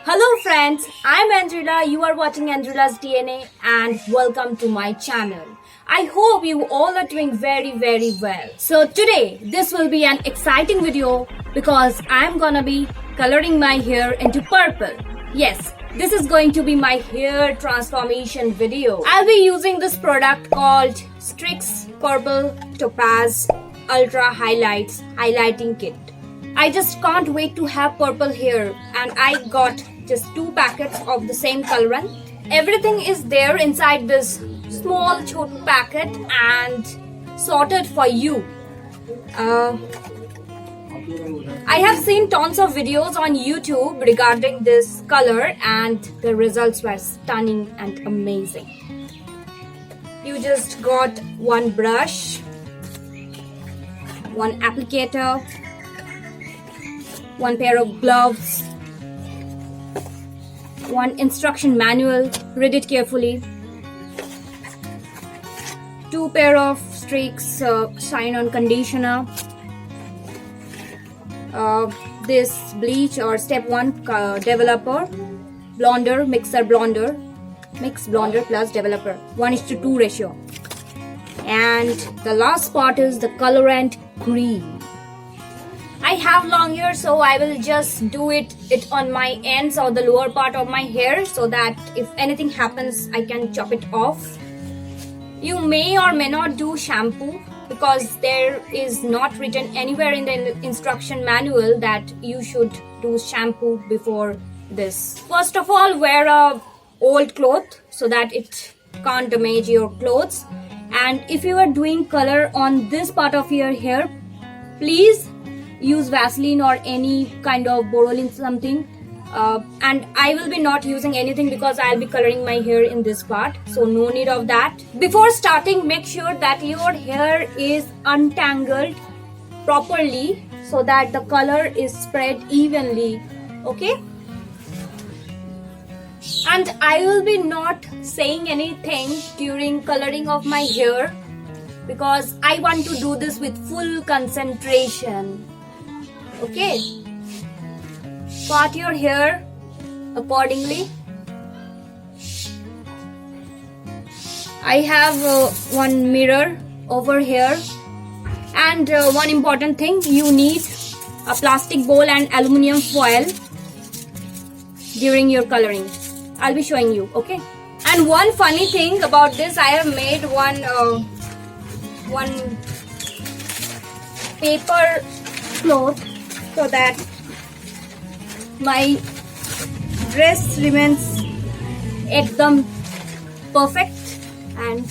Hello friends, I'm Andrila. You are watching Andrila's DNA and welcome to my channel. I hope you all are doing very well. So today this will be an exciting video because I'm gonna be coloring my hair into purple. Yes, this is going to be my hair transformation video. I'll be using this product called Streax Purple Topaz Ultra Highlights Highlighting Kit. I just can't wait to have purple hair and I got just 2 packets of the same Colourant. Everything is there inside this small chotu packet and sorted for you. I have seen tons of videos on YouTube regarding this color and the results were stunning and amazing. You just got one brush, one applicator, one pair of gloves, one instruction manual, read it carefully, 2 pair of Streax shine-on conditioner, this bleach or step 1 developer, blonder, mix blonder plus developer, 1:2 ratio, and the last part is the Colourant green. I have long hair, so I will just do it on my ends or the lower part of my hair so that if anything happens I can chop it off. You may or may not do shampoo because there is not written anywhere in the instruction manual that you should do shampoo before this. First of all, wear a old cloth so that it can't damage your clothes, and if you are doing color on this part of your hair, please use Vaseline or any kind of Borolin something, and I will be not using anything because I'll be coloring my hair in this part, so no need of that. Before starting, make sure that your hair is untangled properly so that the color is spread evenly, okay? And I will be not saying anything during coloring of my hair because I want to do this with full concentration. Okay, part your hair accordingly. I have one mirror over here, and one important thing, you need a plastic bowl and aluminium foil during your coloring. I'll be showing you, okay? And one funny thing about this, I have made one paper cloth so that my dress remains ekdam perfect and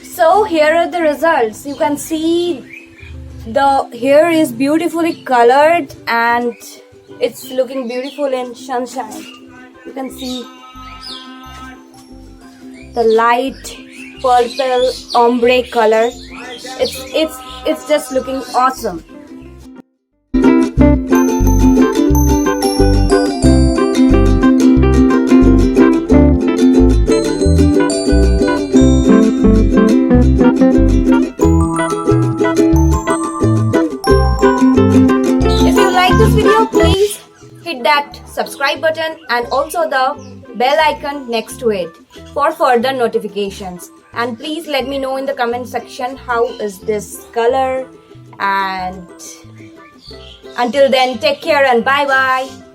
So here are the results. You can see the hair is beautifully colored and it's looking beautiful in sunshine. You can see the light purple ombre color. It's just looking awesome. If you like this video, please hit that subscribe button and also the bell icon next to it for further notifications. And please let me know in the comment section how is this color. And until then, take care and bye bye.